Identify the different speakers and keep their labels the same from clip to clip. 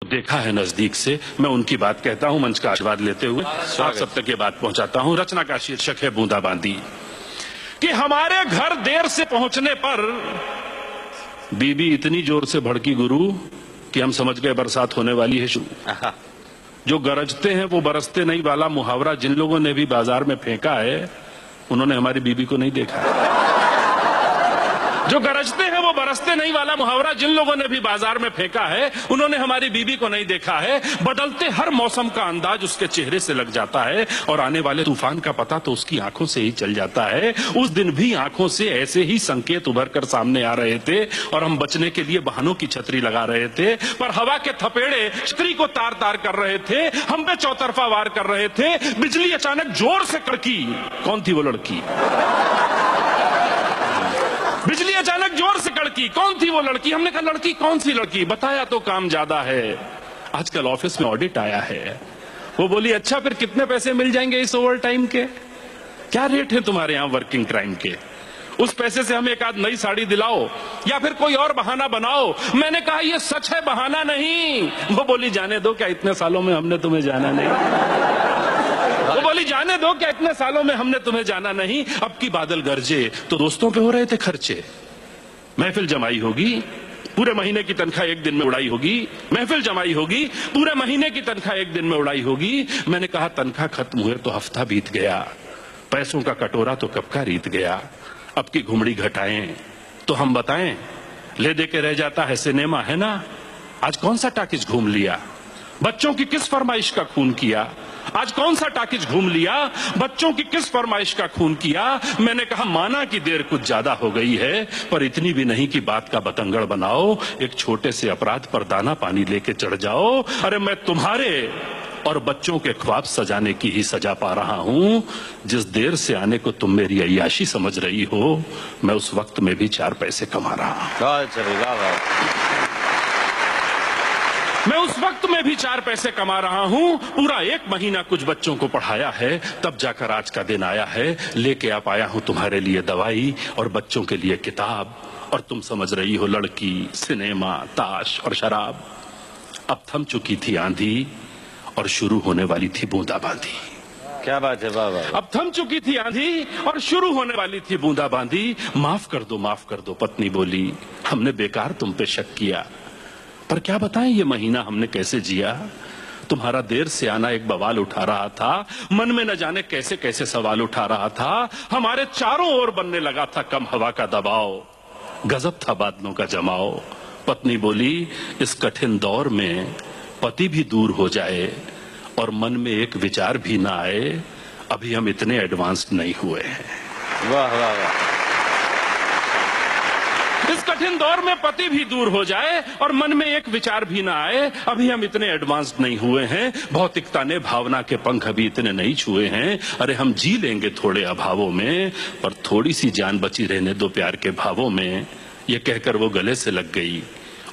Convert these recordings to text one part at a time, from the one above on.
Speaker 1: देखा है नजदीक से, मैं उनकी बात कहता हूं मंच का आशीर्वाद लेते हुए आप सब तक ये बात पहुंचाता हूं। रचना का शीर्षक है बूंदाबांदी। कि हमारे घर देर से पहुंचने पर बीबी इतनी जोर से भड़की गुरु कि हम समझ गए बरसात होने वाली है शुरू। जो गरजते हैं वो बरसते नहीं वाला मुहावरा जिन लोगों ने भी बाजार में फेंका है उन्होंने हमारी बीबी को नहीं देखा है। जो गरजते हैं वो बरसते नहीं वाला मुहावरा जिन लोगों ने भी बाजार में फेंका है उन्होंने हमारी बीबी को नहीं देखा है। बदलते हर मौसम का अंदाज उसके चेहरे से लग जाता है और आने वाले तूफान का पता तो उसकी आंखों से ही चल जाता है। उस दिन भी आंखों से ऐसे ही संकेत उभर कर सामने आ रहे थे और हम बचने के लिए बहानों की छतरी लगा रहे थे, पर हवा के थपेड़े छतरी को तार तार कर रहे थे, हम पे चौतरफा वार कर रहे थे। बिजली अचानक जोर से कड़की। कौन थी वो लड़की? बिजली अचानक जोर से कड़की। कौन थी वो लड़की? हमने कहा लड़की कौन सी लड़की? बताया तो काम ज्यादा है, आजकल ऑफिस में ऑडिट आया है। वो बोली अच्छा फिर कितने पैसे मिल जाएंगे इस ओवर टाइम के? क्या रेट है तुम्हारे यहां वर्किंग टाइम के? उस पैसे से हमें एक आध नई साड़ी दिलाओ या फिर कोई और बहाना बनाओ। मैंने कहा ये सच है, बहाना नहीं। वो बोली जाने दो, क्या इतने सालों में हमने तुम्हें जाना नहीं? वो बोली जाने दो, क्या इतने सालों में हमने तुम्हें जाना नहीं? अब की बादल गरजे तो दोस्तों पे हो रहे थे खर्चे। महफिल जमाई होगी, पूरे महीने की तनख्वाह एक दिन में उड़ाई होगी। महफिल जमाई होगी, पूरे महीने की तनख्वाह एक दिन में उड़ाई होगी। मैंने कहा तनख्वाह खत्म हुए तो हफ्ता बीत गया, पैसों का कटोरा तो कब का रीत गया। अब की घुमड़ी घटाएं तो हम बताएं, ले दे के रह जाता है सिनेमा, है ना? आज कौन सा टाकिज घूम लिया? बच्चों की किस फरमाइश का खून किया? आज कौन सा टाकिज घूम लिया? बच्चों की किस फरमाइश का खून किया? मैंने कहा माना कि देर कुछ ज्यादा हो गई है, पर इतनी भी नहीं कि बात का बतंगड़ बनाओ। एक छोटे से अपराध पर दाना पानी लेके चढ़ जाओ। अरे मैं तुम्हारे और बच्चों के ख्वाब सजाने की ही सजा पा रहा हूं। जिस देर से आने को तुम मेरी अय्याशी समझ रही हो, मैं उस वक्त में भी 4 पैसे कमा रहा हूं। मैं उस वक्त में भी 4 पैसे कमा रहा हूं। पूरा 1 महीना कुछ बच्चों को पढ़ाया है, तब जाकर आज का दिन आया है। लेके आप आया हूं तुम्हारे लिए दवाई और बच्चों के लिए किताब, और तुम समझ रही हो लड़की, सिनेमा, ताश और शराब। अब थम चुकी थी आंधी और शुरू होने वाली थी बूंदाबांदी।
Speaker 2: क्या बात है बाबा।
Speaker 1: अब थम चुकी थी आंधी और शुरू होने वाली थी बूंदाबांदी। माफ कर दो पत्नी बोली, हमने बेकार तुम पे शक किया, पर क्या बताएं ये महीना हमने कैसे जिया। तुम्हारा देर से आना एक बवाल उठा रहा था, मन में न जाने कैसे कैसे सवाल उठा रहा था। हमारे चारों ओर बनने लगा था कम हवा का दबाव, गजब था बादलों का जमाओ। पत्नी बोली इस कठिन दौर में पति भी दूर हो जाए और मन में एक विचार भी ना आए, अभी हम इतने एडवांस्ड नहीं हुए हैं।
Speaker 2: वाह वाह वाह।
Speaker 1: इस कठिन दौर में पति भी दूर हो जाए और मन में एक विचार भी ना आए, अभी हम इतने एडवांस्ड नहीं हुए हैं। भौतिकता ने भावना के पंख अभी इतने नहीं छुए हैं। अरे हम जी लेंगे थोड़े अभावों में, पर थोड़ी सी जान बची रहने दो प्यार के भावों में। ये कहकर वो गले से लग गई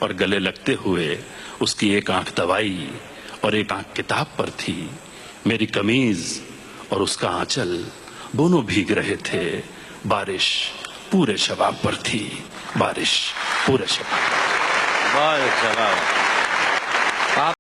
Speaker 1: और गले लगते हुए उसकी एक आंख दवाई और एक आंख किताब पर थी। मेरी कमीज और उसका आंचल दोनों भीग रहे थे। बारिश पूरे शबाब पर थी, बारिश पूरे शबाब।
Speaker 2: बहुत अच्छा।